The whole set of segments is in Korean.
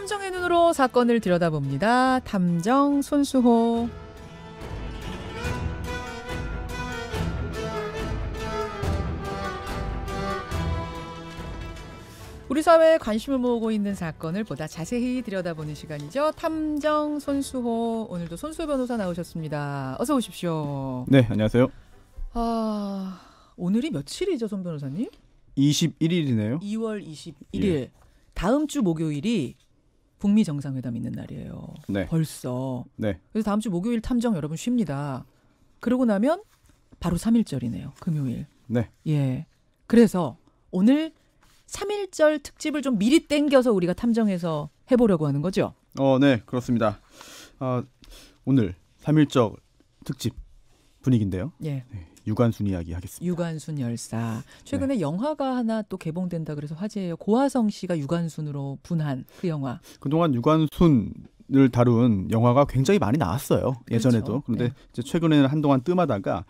탐정의 눈으로 사건을 들여다봅니다. 탐정 손수호. 우리 사회에 관심을 모으고 있는 사건을 보다 자세히 들여다보는 시간이죠. 탐정 손수호. 오늘도 손수호 변호사 나오셨습니다. 어서 오십시오. 네, 안녕하세요. 오늘이 며칠이죠, 손 변호사님? 21일이네요. 2월 21일. 예. 다음 주 목요일이 북미 정상회담 있는 날이에요. 네. 벌써. 네. 그래서 다음 주 목요일 탐정 여러분 쉽니다. 그러고 나면 바로 3.1절이네요. 금요일. 네. 예. 그래서 오늘 3.1절 특집을 좀 미리 땡겨서 우리가 탐정해서 해보려고 하는 거죠? 네, 그렇습니다. 오늘 3.1절 특집 분위기인데요. 예. 네, 유관순 이야기 하겠습니다. 유관순 열사. 최근에 영화가 하나 또 개봉된다 그래서 화제예요. 고화성 씨가 유관순으로 분한 그 영화. 그동안 유관순을 다룬 영화가 굉장히 많이 나왔어요. 예전에도. 그렇죠. 그런데 네. 이제 최근에는 한동안 뜸하다가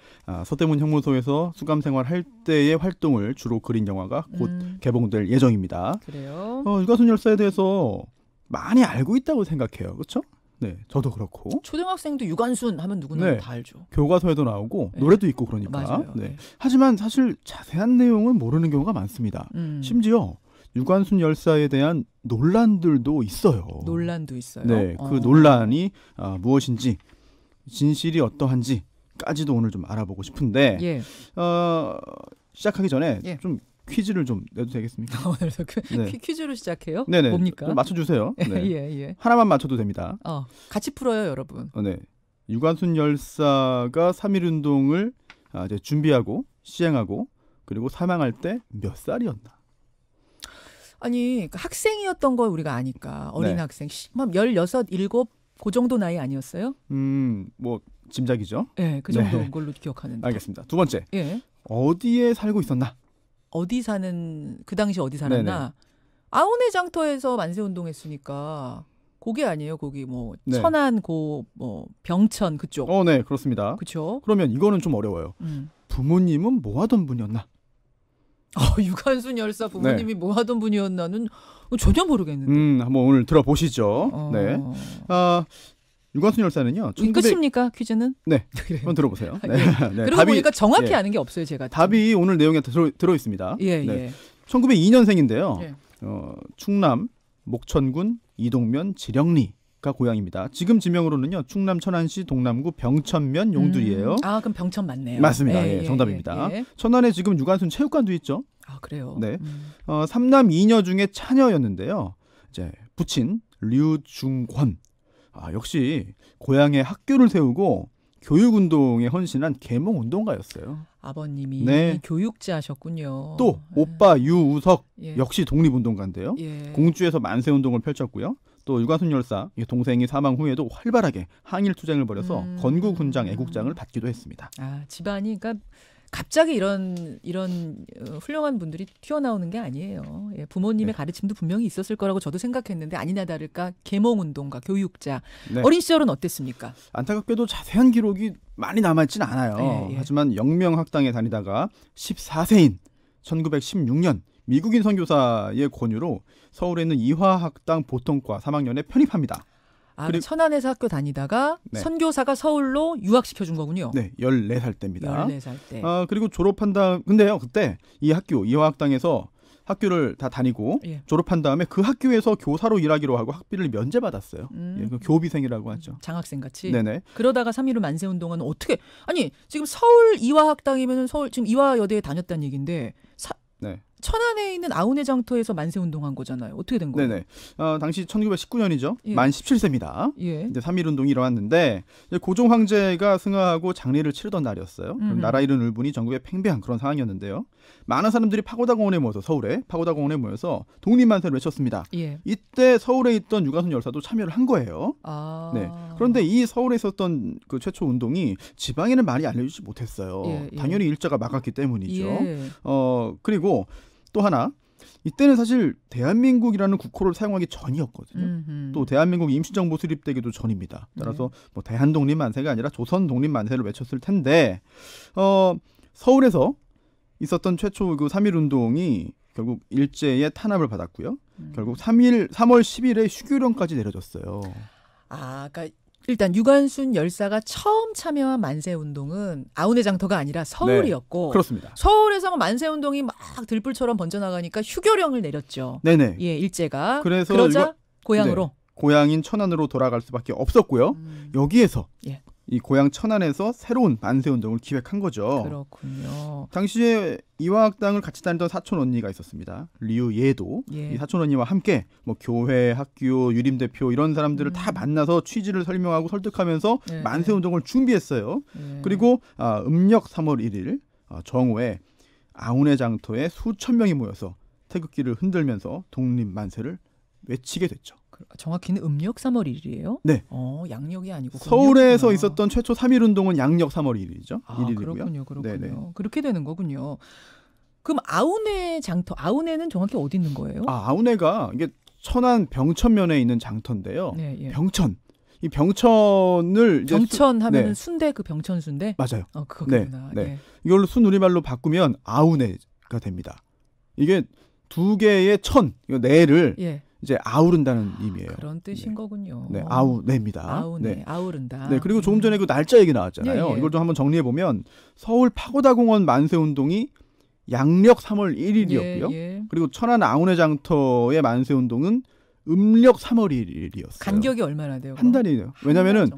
서대문 형무소에서 수감 생활할 때의 활동을 주로 그린 영화가 곧 개봉될 예정입니다. 그래요? 유관순 열사에 대해서 많이 알고 있다고 생각해요. 그렇죠? 네, 저도 그렇고. 초등학생도 유관순 하면 누구나 네. 다 알죠. 교과서에도 나오고 네. 노래도 있고 그러니까. 맞아요. 네. 네. 하지만 사실 자세한 내용은 모르는 경우가 많습니다. 심지어 유관순 열사에 대한 논란들도 있어요. 논란도 있어요. 네, 그 논란이 무엇인지 진실이 어떠한지까지도 오늘 좀 알아보고 싶은데 예. 시작하기 전에 예. 좀 퀴즈를 좀 내도 되겠습니까? 오늘도 네. 퀴즈로 시작해요? 네네. 뭡니까? 좀 맞춰주세요. 네. 예. 하나만 맞춰도 됩니다. 같이 풀어요, 여러분. 네. 유관순 열사가 3.1운동을 이제 준비하고 시행하고 그리고 사망할 때 몇 살이었나? 아니, 학생이었던 걸 우리가 아니까. 어린 네. 학생. 16, 17, 그 정도 나이 아니었어요? 뭐 짐작이죠. 네, 그 정도인 네. 걸로 기억하는데. 알겠습니다. 두 번째. 예. 어디에 살고 있었나? 그 당시 어디 살았나? 네네. 아우네 장터에서 만세운동했으니까 거기 아니에요? 거기 뭐 네. 천안 병천 그쪽. 네, 그렇습니다. 그렇죠? 그러면 이거는 좀 어려워요. 부모님은 뭐 하던 분이었나? 유관순 열사 부모님이 뭐 하던 분이었나는 전혀 모르겠는데. 한번 오늘 들어보시죠. 네. 유관순 열사는요. 끝입니까? 퀴즈는? 네. 그래요. 한번 들어보세요. 네. 네. 그러고 보니까 정확히 예. 아는 게 없어요, 제가. 답이 오늘 내용에 들어 있습니다. 예, 네. 예. 1902년생인데요. 예. 충남 목천군 이동면 지령리가 고향입니다. 지금 지명으로는요. 충남 천안시 동남구 병천면 용두리예요. 그럼 병천 맞네요. 맞습니다. 예, 정답입니다. 예. 천안에 지금 유관순 체육관도 있죠. 그래요. 네. 3남 2녀 중에 차녀였는데요. 이제 부친 류중권. 역시 고향에 학교를 세우고 교육운동에 헌신한 계몽운동가였어요. 아버님이 네. 교육자셨군요. 또 오빠 유우석 예. 역시 독립운동가인데요. 예. 공주에서 만세운동을 펼쳤고요. 또 유관순 열사 동생이 사망 후에도 활발하게 항일투쟁을 벌여서 건국훈장 애국장을 받기도 했습니다. 집안이 그러니까 갑자기 이런 훌륭한 분들이 튀어나오는 게 아니에요. 예, 부모님의 네. 가르침도 분명히 있었을 거라고 저도 생각했는데 아니나 다를까 계몽운동가, 교육자. 네. 어린 시절은 어땠습니까? 안타깝게도 자세한 기록이 많이 남아있진 않아요. 예. 하지만 영명학당에 다니다가 14세인 1916년 미국인 선교사의 권유로 서울에 있는 이화학당 보통과 3학년에 편입합니다. 그리고 천안에서 학교 다니다가 네. 선교사가 서울로 유학시켜준 거군요. 네, 14살 때입니다. 14살 때. 그리고 졸업한 다음 근데요. 그때 이 학교 이화학당에서 학교를 다 다니고 예. 졸업한 다음에 그 학교에서 교사로 일하기로 하고 학비를 면제받았어요. 그 교비생이라고 하죠. 장학생 같이. 네네. 그러다가 3.15 만세운동은 어떻게 지금 서울 이화학당이면 서울 지금 이화여대에 다녔다는 얘기인데 네. 천안에 있는 아우네 장터에서 만세운동한 거잖아요. 어떻게 된 거예요? 네네. 당시 1919년이죠. 예. 만 17세입니다. 예. 이제 3.1운동이 일어났는데 고종 황제가 승하하고 장례를 치르던 날이었어요. 그럼 나라 잃은 울분이 전국에 팽배한 그런 상황이었는데요. 많은 사람들이 파고다공원에 모여서 서울에 파고다공원에 모여서 독립만세를 외쳤습니다. 예. 이때 서울에 있던 유관순 열사도 참여를 한 거예요. 네. 그런데 이 서울에 있었던 그 최초 운동이 지방에는 많이 알려지지 못했어요. 예. 당연히 일자가 막았기 때문이죠. 예. 그리고 또 하나 이때는 사실 대한민국이라는 국호를 사용하기 전이었거든요. 또 대한민국 임시정부 수립되기도 전입니다. 따라서 뭐 대한독립만세가 아니라 조선독립만세를 외쳤을 텐데 서울에서 있었던 최초 그 3.1운동이 결국 일제의 탄압을 받았고요. 결국 3월 10일에 휴교령까지 내려졌어요. 그러니까 일단 유관순 열사가 처음 참여한 만세운동은 아우네 장터가 아니라 서울이었고 네, 그렇습니다. 서울에서 만세운동이 막 들불처럼 번져나가니까 휴교령을 내렸죠. 네네. 예, 일제가. 그래서 그러자 고향으로. 네, 고향인 천안으로 돌아갈 수밖에 없었고요. 여기에서 예. 이 고향 천안에서 새로운 만세운동을 기획한 거죠. 그렇군요. 당시에 이화학당을 같이 다니던 사촌 언니가 있었습니다. 류예도. 예. 이 사촌 언니와 함께 뭐 교회, 학교, 유림대표 이런 사람들을 다 만나서 취지를 설명하고 설득하면서 예. 만세운동을 준비했어요. 예. 그리고 음력 3월 1일 정오에 아우네 장터에 수천 명이 모여서 태극기를 흔들면서 독립만세를 외치게 됐죠. 정확히는 음력 3월 1일이에요? 네. 양력이 아니고 서울에서 음력이구나. 있었던 최초 3.1 운동은 양력 3월 1일이죠. 아, 1일이고요. 그렇군요. 네네. 그렇게 되는 거군요. 그럼 아우네 장터, 아우네는 정확히 어디 있는 거예요? 아우네가 이게 천안 병천면에 있는 장터인데요. 네, 예. 병천. 이 병천을 이제 병천 하면은 네. 순대 그 병천 순대? 맞아요. 그거구나. 네. 예. 이걸로 순우리말로 바꾸면 아우네가 됩니다. 이게 두 개의 천, 네를 예. 이제 아우른다는 의미예요. 그런 뜻인 거군요. 네, 아우네입니다. 아우네, 네. 아우른다. 네, 그리고 조금 전에 그 날짜 얘기 나왔잖아요. 예, 예. 이걸 좀 한번 정리해 보면 서울 파고다공원 만세운동이 양력 3월 1일이었고요. 예. 그리고 천안 아우네 장터의 만세운동은 음력 3월 1일이었어요. 간격이 얼마나 돼요? 한 달이에요. 왜냐면은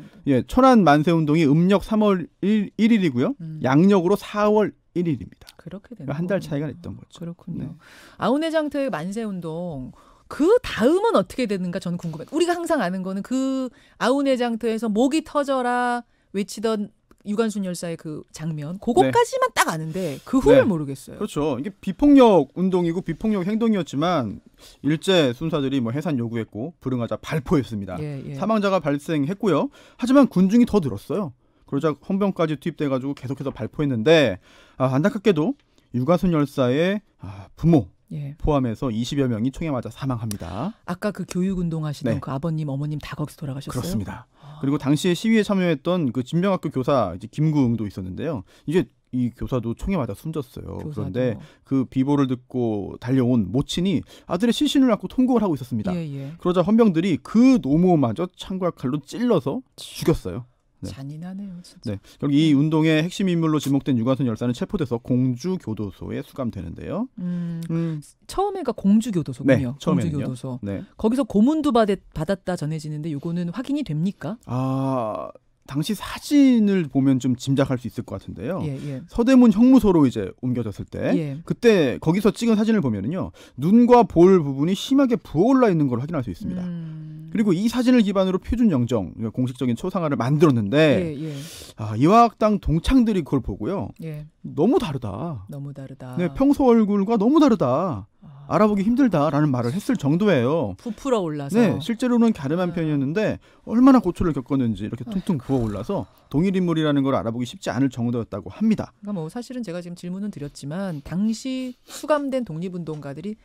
천안 만세운동이 음력 3월 1일이고요. 양력으로 4월 1일입니다. 그렇게 되는 그러니까 한 달 차이가 있던 거죠. 그렇군요. 네. 아우네 장터의 만세운동 그 다음은 어떻게 되는가 저는 궁금해요. 우리가 항상 아는 거는 그 아우네 장터에서 목이 터져라 외치던 유관순 열사의 그 장면 그거까지만 딱 아는데 그 후를 모르겠어요. 그렇죠. 이게 비폭력 운동이고 비폭력 행동이었지만 일제 순사들이 뭐 해산 요구했고 불응하자 발포했습니다. 사망자가 발생했고요. 하지만 군중이 더 늘었어요. 그러자 헌병까지 투입돼가지고 계속해서 발포했는데 안타깝게도 유관순 열사의 부모 포함해서 20여 명이 총에 맞아 사망합니다. 아까 그 교육운동 하시던 그 아버님, 어머님 다 거기서 돌아가셨어요? 그렇습니다. 그리고 당시에 시위에 참여했던 그 진명학교 교사 이제 김구응도 있었는데요. 이제 이 교사도 총에 맞아 숨졌어요. 그런데 그 비보를 듣고 달려온 모친이 아들의 시신을 안고 통곡을 하고 있었습니다. 그러자 헌병들이 그 노모마저 창과 칼로 찔러서 죽였어요. 네. 잔인하네요, 진짜. 네, 결국 이 운동의 핵심 인물로 지목된 유관순 열사는 체포돼서 공주교도소에 수감되는데요. 처음에가 공주교도소군요. 네, 공주교도소. 네. 거기서 고문도 받았다 전해지는데 이거는 확인이 됩니까? 당시 사진을 보면 좀 짐작할 수 있을 것 같은데요. 서대문 형무소로 이제 옮겨졌을 때 그때 거기서 찍은 사진을 보면은요. 눈과 볼 부분이 심하게 부어올라 있는 걸 확인할 수 있습니다. 그리고 이 사진을 기반으로 표준 영정, 공식적인 초상화를 만들었는데 이화학당 동창들이 그걸 보고요. 너무 다르다. 너무 다르다. 네, 평소 얼굴과 너무 다르다. 알아보기 힘들다라는 말을 했을 정도예요. 부풀어 올라서. 네, 실제로는 갸름한 편이었는데 얼마나 고초를 겪었는지 이렇게 퉁퉁 부어올라서 동일 인물이라는 걸 알아보기 쉽지 않을 정도였다고 합니다. 그러니까 뭐 사실은 제가 지금 질문은 드렸지만 당시 수감된 독립운동가들이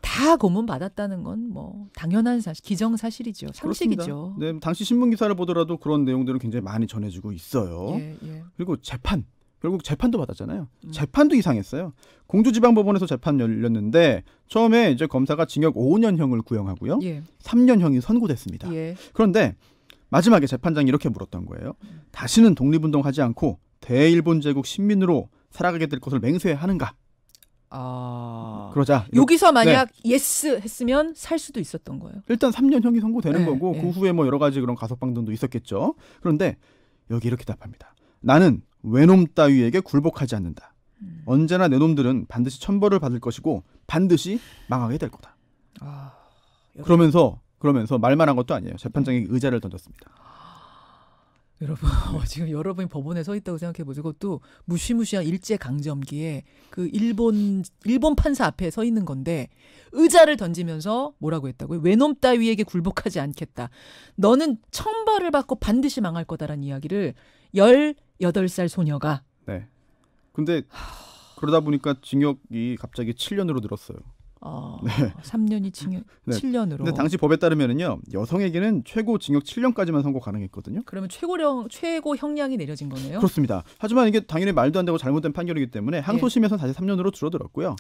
다 고문 받았다는 건 뭐 당연한 사실, 기정사실이죠. 상식이죠. 그렇습니다. 네, 당시 신문 기사를 보더라도 그런 내용들은 굉장히 많이 전해지고 있어요. 그리고 결국 재판도 받았잖아요. 재판도 이상했어요. 공주지방법원에서 재판 열렸는데 처음에 이제 검사가 징역 5년형을 구형하고요. 3년형이 선고됐습니다. 그런데 마지막에 재판장이 이렇게 물었던 거예요. 다시는 독립운동하지 않고 대일본 제국 신민으로 살아가게 될 것을 맹세하는가? 그러자 여기서 만약 예스 했으면 살 수도 있었던 거예요. 일단 3년형이 선고되는 거고 그 후에 뭐 여러 가지 그런 가석방등도 있었겠죠. 그런데 여기 이렇게 답합니다. 나는 외놈 따위에게 굴복하지 않는다. 언제나 내 놈들은 반드시 천벌을 받을 것이고 반드시 망하게 될 거다. 그러면서 말만 한 것도 아니에요. 재판장에게 의자를 던졌습니다. 여러분 지금 여러분이 법원에 서 있다고 생각해 보세요. 그것도 무시무시한 일제 강점기에 그 일본 판사 앞에 서 있는 건데 의자를 던지면서 뭐라고 했다고요? 외놈 따위에게 굴복하지 않겠다. 너는 천벌을 받고 반드시 망할 거다라는 이야기를 18살 소녀가. 네. 근데 그러다 보니까 징역이 갑자기 7년으로 늘었어요. 3년이 징역 7년으로. 근데 당시 법에 따르면은요. 여성에게는 최고 징역 7년까지만 선고 가능했거든요. 그러면 최고 형량이 내려진 거네요. 그렇습니다. 하지만 이게 당연히 말도 안 되고 잘못된 판결이기 때문에 항소심에서는 다시 3년으로 줄어들었고요.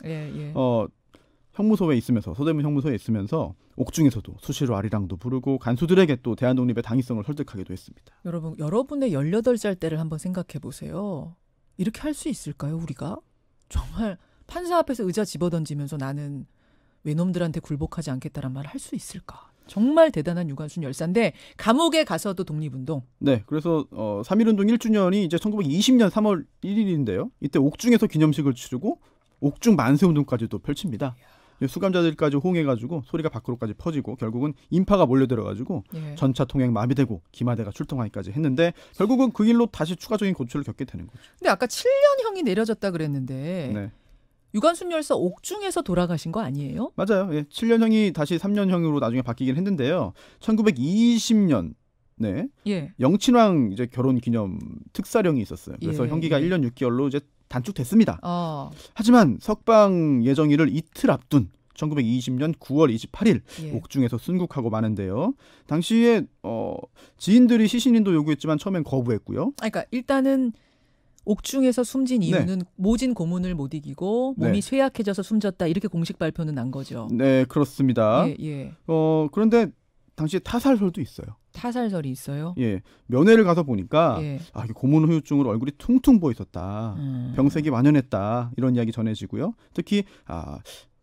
형무소에 있으면서 서대문 형무소에 있으면서 옥중에서도 수시로 아리랑도 부르고 간수들에게 또 대한독립의 당위성을 설득하기도 했습니다. 여러분의 18살 때를 한번 생각해 보세요. 이렇게 할 수 있을까요, 우리가? 정말 판사 앞에서 의자 집어던지면서 나는 외놈들한테 굴복하지 않겠다란 말을 할 수 있을까? 정말 대단한 유관순 열사인데 감옥에 가서도 독립운동. 네, 그래서 3.1운동 1주년이 이제 1920년 3월 1일인데요. 이때 옥중에서 기념식을 치르고 옥중 만세운동까지도 펼칩니다. 수감자들까지 호응해가지고 소리가 밖으로까지 퍼지고 결국은 인파가 몰려들어가지고 예. 전차 통행 마비되고 기마대가 출동하기까지 했는데 결국은 그 일로 다시 추가적인 고초를 겪게 되는 거죠. 근데 아까 7년형이 내려졌다 그랬는데 네. 유관순 열사 옥중에서 돌아가신 거 아니에요? 맞아요. 예, 7년형이 다시 3년형으로 나중에 바뀌긴 했는데요. 1920년 네. 예. 영친왕 이제 결혼 기념 특사령이 있었어요. 그래서 예, 형기가 예. 1년 6개월로 이제 단축됐습니다. 하지만 석방 예정일을 이틀 앞둔 1920년 9월 28일 예. 옥중에서 순국하고 마는데요. 당시에 지인들이 시신인도 요구했지만 처음엔 거부했고요. 그러니까 일단은 옥중에서 숨진 이유는 모진 고문을 못 이기고 몸이 네. 쇠약해져서 숨졌다 이렇게 공식 발표는 난 거죠. 네, 그렇습니다. 예, 예. 그런데 당시에 타살설도 있어요. 타살설이 있어요. 예, 면회를 가서 보니까 예. 이게 고문 후유증으로 얼굴이 퉁퉁 부어 있었다. 병색이 완연했다. 이런 이야기 전해지고요. 특히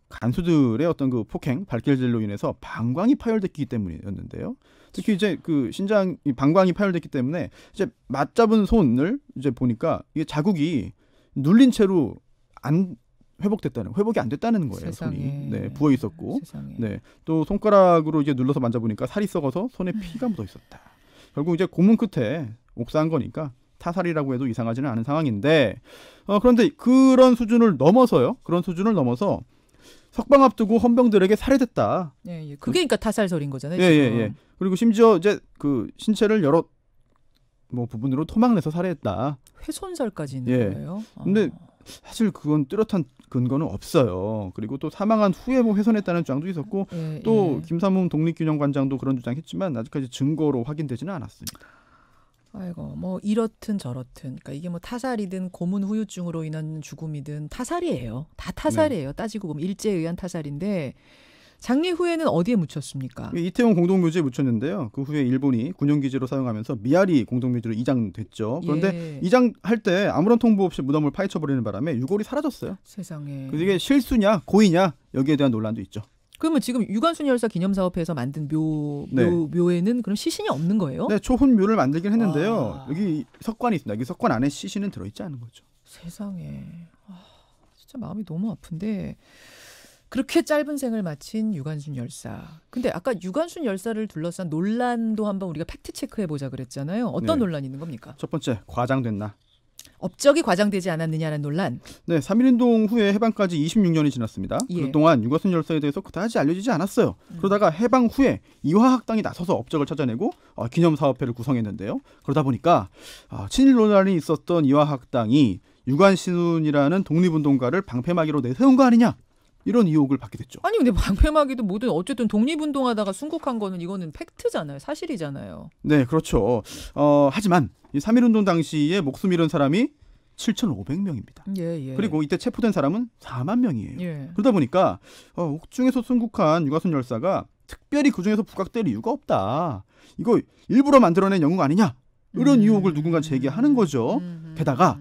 간수들의 어떤 그 폭행, 발길질로 인해서 방광이 파열됐기 때문이었는데요. 특히 이제 그 신장이 방광이 파열됐기 때문에 이제 맞잡은 손을 이제 보니까 이게 자국이 눌린 채로 회복이 안 됐다는 거예요. 세상에. 손이 네, 부어 있었고, 세상에. 네, 또 손가락으로 이제 눌러서 만져보니까 살이 썩어서 손에 피가 묻어 있었다. 결국 이제 고문 끝에 옥사한 거니까 타살이라고 해도 이상하지는 않은 상황인데, 그런데 그런 수준을 넘어서 석방 앞두고 헌병들에게 살해됐다. 예, 예. 그게 그러니까 타살설인 거잖아요. 예, 지금. 예. 그리고 심지어 이제 그 신체를 여러 부분으로 토막내서 살해했다. 훼손설까지 있는 예. 거예요. 근데 사실 그건 뚜렷한 근거는 없어요. 그리고 또 사망한 후에 훼손했다는 주장도 있었고, 예, 또 예. 김삼웅 독립균형관장도 그런 주장했지만 아직까지 증거로 확인되지는 않았습니다. 아이고 뭐 이렇든 저렇든 그러니까 이게 뭐 타살이든 고문 후유증으로 인한 죽음이든 타살이에요. 다 타살이에요. 네. 따지고 보면 일제에 의한 타살인데 장례 후에는 어디에 묻혔습니까? 이태원 공동묘지에 묻혔는데요. 그 후에 일본이 군용기지로 사용하면서 미야리 공동묘지로 이장됐죠. 그런데 예. 이장할 때 아무런 통보 없이 무덤을 파헤쳐버리는 바람에 유골이 사라졌어요. 세상에. 그래서 이게 실수냐 고의냐 여기에 대한 논란도 있죠. 그러면 지금 유관순 열사 기념사업회에서 만든 네. 묘에는 그럼 시신이 없는 거예요? 네, 초훈묘를 만들긴 했는데요. 와. 여기 석관이 있습니다. 여기 석관 안에 시신은 들어있지 않은 거죠. 세상에. 진짜 마음이 너무 아픈데 그렇게 짧은 생을 마친 유관순 열사. 근데 아까 유관순 열사를 둘러싼 논란도 한번 우리가 팩트 체크해 보자 그랬잖아요. 어떤 네. 논란이 있는 겁니까? 첫 번째, 과장됐나? 업적이 과장되지 않았느냐는 논란. 네, 3.1운동 후에 해방까지 26년이 지났습니다. 예. 그동안 유관순 열사에 대해서 그다지 알려지지 않았어요. 그러다가 해방 후에 이화학당이 나서서 업적을 찾아내고 기념사업회를 구성했는데요. 그러다 보니까 친일 논란이 있었던 이화학당이 유관순이라는 독립운동가를 방패막이로 내세운 거 아니냐? 이런 의혹을 받게 됐죠. 아니 근데 방패막이도 뭐든 어쨌든 독립운동하다가 순국한 거는 이거는 팩트잖아요. 사실이잖아요. 네, 그렇죠. 하지만 이 3.1운동 당시에 목숨 잃은 사람이 7,500명입니다. 예, 예. 그리고 이때 체포된 사람은 4만 명이에요. 예. 그러다 보니까 옥중에서 순국한 유관순 열사가 특별히 그중에서 부각될 이유가 없다. 이거 일부러 만들어낸 영웅 아니냐? 이런 의혹을 누군가 제기하는 거죠. 게다가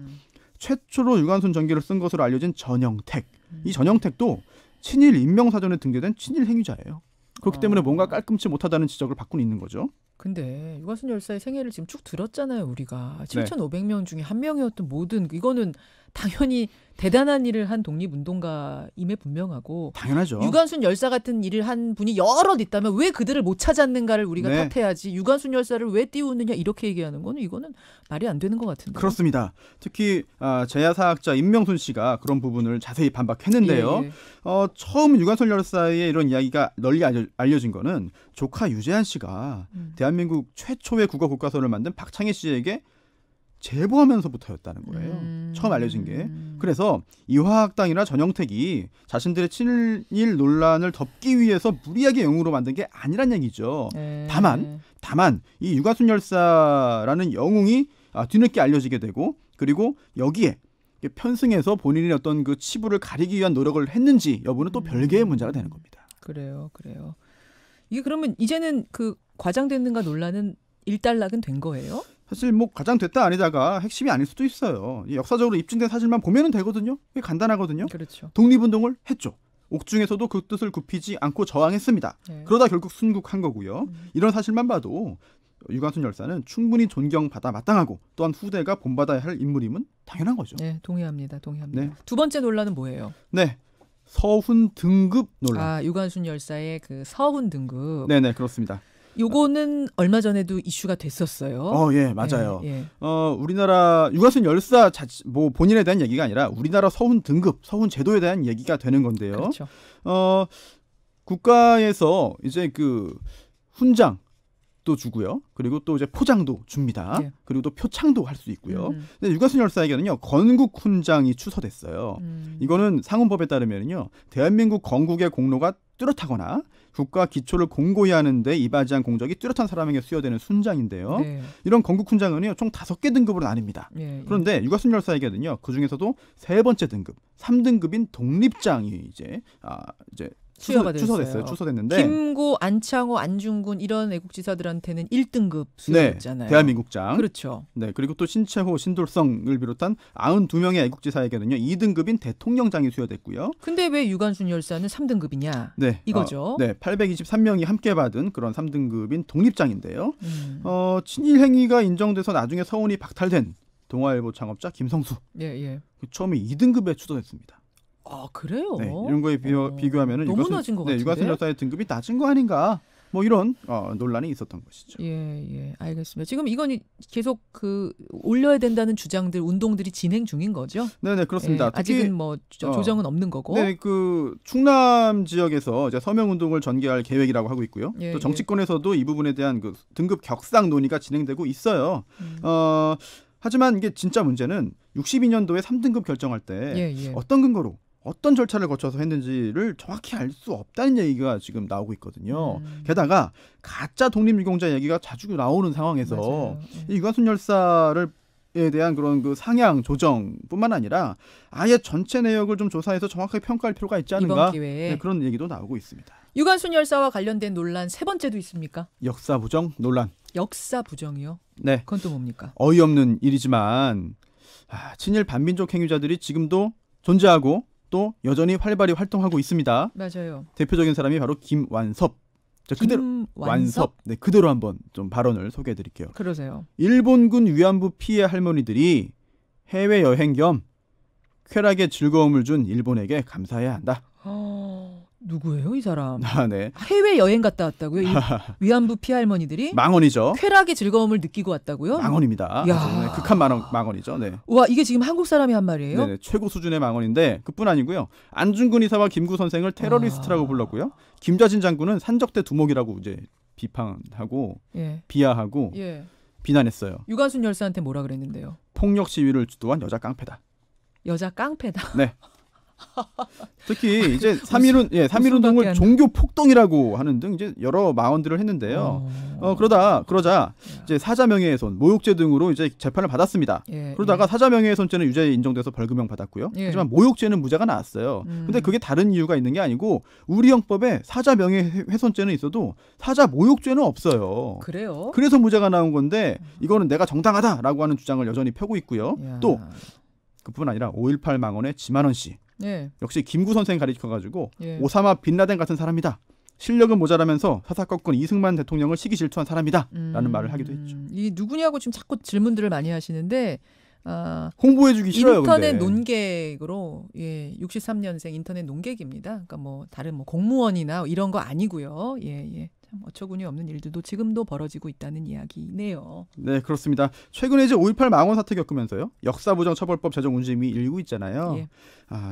최초로 유관순 전기를 쓴 것으로 알려진 전영택. 이 전영택도 친일 인명사전에 등재된 친일 행위자예요. 그렇기 때문에 뭔가 깔끔치 못하다는 지적을 받고 있는 거죠. 근데 유관순 열사의 생애를 지금 쭉 들었잖아요. 우리가. 네. 7,500명 중에 한 명이었던 모든 이거는 당연히 대단한 일을 한 독립운동가임에 분명하고 당연하죠. 유관순 열사 같은 일을 한 분이 여럿 있다면 왜 그들을 못 찾았는가를 우리가 네. 탓해야지 유관순 열사를 왜 띄우느냐 이렇게 얘기하는 거는 이거는 말이 안 되는 것 같은데. 그렇습니다. 특히 제야사학자 임명순 씨가 그런 부분을 자세히 반박했는데요. 예, 예. 처음 유관순 열사의 이런 이야기가 널리 알려진 거는 조카 유재한 씨가 대한민국 최초의 국어 교과서를 만든 박창희 씨에게 제보하면서부터였다는 거예요. 처음 알려진 게. 그래서 이화학당이나 전영택이 자신들의 친일 논란을 덮기 위해서 무리하게 영웅으로 만든 게 아니란 얘기죠. 다만 이 유관순 열사라는 영웅이 뒤늦게 알려지게 되고 그리고 여기에 편승해서 본인이 어떤 그 치부를 가리기 위한 노력을 했는지 여부는 또 별개의 문제가 되는 겁니다. 그래요. 이게 그러면 이제는 그 과장됐는가 논란은 일단락은 된 거예요? 사실 뭐 과장됐다 아니다가 핵심이 아닐 수도 있어요. 역사적으로 입증된 사실만 보면 되거든요. 그게 간단하거든요. 그렇죠. 독립운동을 했죠. 옥중에서도 그 뜻을 굽히지 않고 저항했습니다. 네. 그러다 결국 순국한 거고요. 이런 사실만 봐도 유관순 열사는 충분히 존경받아 마땅하고 또한 후대가 본받아야 할 인물임은 당연한 거죠. 네, 동의합니다. 네. 두 번째 논란은 뭐예요? 네, 서훈 등급 논란. 유관순 열사의 그 서훈 등급. 네네, 그렇습니다. 요거는 얼마 전에도 이슈가 됐었어요. 예, 맞아요. 예. 우리나라 유관순 열사 뭐 본인에 대한 얘기가 아니라 우리나라 서훈 등급, 서훈 제도에 대한 얘기가 되는 건데요. 그렇죠. 국가에서 이제 그 훈장 도 주고요. 그리고 또 이제 포장도 줍니다. 네. 그리고 또 표창도 할 수 있고요. 근데 유관순 열사에게는요, 건국 훈장이 추서됐어요. 이거는 상훈법에 따르면요, 대한민국 건국의 공로가 뚜렷하거나 국가 기초를 공고히 하는데 이바지한 공적이 뚜렷한 사람에게 수여되는 훈장인데요. 네. 이런 건국 훈장은요, 총 5개 등급으로 나뉩니다. 그런데 유관순 열사에게는요, 그 중에서도 세 번째 등급, 3등급인 독립장이 이제 추서됐는데 김구, 안창호, 안중근 이런 애국지사들한테는 1등급 수여였잖아요. 네, 대한민국장. 그렇죠. 네, 그리고 또 신채호, 신돌성을 비롯한 92명의 애국지사에게는요 2등급인 대통령장이 수여됐고요. 근데 왜 유관순 열사는 3등급이냐? 네, 이거죠. 823명이 함께 받은 그런 3등급인 독립장인데요. 친일 행위가 인정돼서 나중에 서훈이 박탈된 동아일보 창업자 김성수. 예. 처음에 2등급에 추서됐습니다. 그래요? 네, 이런 거에 비교하면은 너무 낮은 것 같은데. 유관순 열사의 등급이 낮은 거 아닌가? 뭐 이런 논란이 있었던 것이죠. 예, 알겠습니다. 지금 이건 계속 올려야 된다는 주장들, 운동들이 진행 중인 거죠? 네, 그렇습니다. 아직은 뭐 조정은 없는 거고. 네, 그 충남 지역에서 이제 서명 운동을 전개할 계획이라고 하고 있고요. 또 정치권에서도 이 부분에 대한 그 등급 격상 논의가 진행되고 있어요. 하지만 이게 진짜 문제는 62년도에 3등급 결정할 때 어떤 근거로 어떤 절차를 거쳐서 했는지를 정확히 알 수 없다는 얘기가 지금 나오고 있거든요. 게다가 가짜 독립유공자 얘기가 자주 나오는 상황에서 이 유관순 열사를 에 대한 그런 그 상향 조정뿐만 아니라 아예 전체 내역을 좀 조사해서 정확하게 평가할 필요가 있지 않은가? 이번 기회에. 네, 그런 얘기도 나오고 있습니다. 유관순 열사와 관련된 논란 세 번째도 있습니까? 역사 부정 논란. 역사 부정이요? 네. 그건 또 뭡니까? 어이없는 일이지만 친일 반민족 행위자들이 지금도 존재하고 또 여전히 활발히 활동하고 있습니다. 맞아요. 대표적인 사람이 바로 김완섭. 김완섭? 네, 그대로 한번 좀 발언을 소개해드릴게요. 그러세요. 일본군 위안부 피해 할머니들이 해외 여행 겸 쾌락의 즐거움을 준 일본에게 감사해야 한다. 누구예요, 이 사람? 네. 해외 여행 갔다 왔다고요? 위안부 피할머니들이? 망언이죠. 쾌락의 즐거움을 느끼고 왔다고요? 망언입니다. 네, 극한 망언이죠. 네. 와, 이게 지금 한국 사람이 한 말이에요? 네, 최고 수준의 망언인데 그뿐 아니고요. 안중근 이사와 김구 선생을 테러리스트라고 불렀고요. 김좌진 장군은 산적대 두목이라고 이제 비판하고 비하하고 비난했어요. 유관순 열사한테 뭐라 그랬는데요? 폭력 시위를 주도한 여자 깡패다. 여자 깡패다. 네. 특히 이제 3.1 운동을 종교 폭동이라고 하는 등 이제 여러 망언들을 했는데요. 그러자 이제 사자 명예훼손, 모욕죄 등으로 이제 재판을 받았습니다. 그러다가 사자 명예훼손죄는 유죄 인정돼서 벌금형 받았고요. 하지만 모욕죄는 무죄가 나왔어요. 근데 그게 다른 이유가 있는 게 아니고 우리 형법에 사자 명예훼손죄는 있어도 사자 모욕죄는 없어요. 그래요? 그래서 무죄가 나온 건데 이거는 내가 정당하다라고 하는 주장을 여전히 펴고 있고요. 또 그뿐 아니라 5.18 망언의 지만원 씨. 역시 김구 선생 가리켜가지고 오사마 빈라덴 같은 사람이다. 실력은 모자라면서 사사건건 이승만 대통령을 시기 질투한 사람이다. 라는 말을 하기도 했죠. 이 누구냐고 지금 자꾸 질문들을 많이 하시는데 홍보해주기 싫어요. 인터넷 근데. 논객으로 63년생 인터넷 논객입니다. 그러니까 뭐 다른 뭐 공무원이나 이런 거 아니고요. 참 어처구니 없는 일들도 지금도 벌어지고 있다는 이야기네요. 네, 그렇습니다. 최근에 이제 5.18 망언 사태 겪으면서요. 역사부정처벌법 제정 운동이 일고 있잖아요.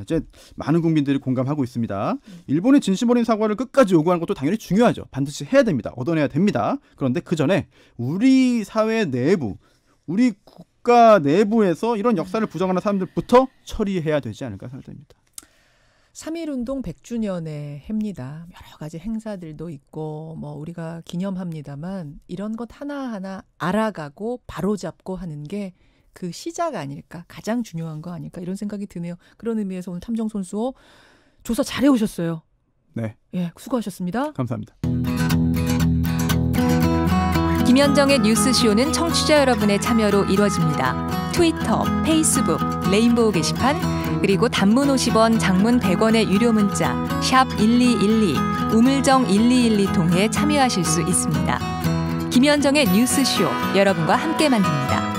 이제 많은 국민들이 공감하고 있습니다. 일본의 진심 어린 사과를 끝까지 요구하는 것도 당연히 중요하죠. 반드시 해야 됩니다. 얻어내야 됩니다. 그런데 그 전에 우리 사회 내부, 우리 국가 내부에서 이런 역사를 부정하는 사람들부터 처리해야 되지 않을까 생각됩니다. 3.1운동 100주년의 해입니다. 여러 가지 행사들도 있고 뭐 우리가 기념합니다만 이런 것 하나하나 알아가고 바로잡고 하는 게 그 시작 아닐까, 가장 중요한 거 아닐까 이런 생각이 드네요. 그런 의미에서 오늘 탐정 손수호 조사 잘해 오셨어요. 네. 예, 수고하셨습니다. 감사합니다. 김현정의 뉴스쇼는 청취자 여러분의 참여로 이루어집니다. 트위터, 페이스북, 레인보우 게시판, 그리고 단문 50원, 장문 100원의 유료 문자 샵 1212, 우물정 1212 통해 참여하실 수 있습니다. 김현정의 뉴스쇼, 여러분과 함께 만듭니다.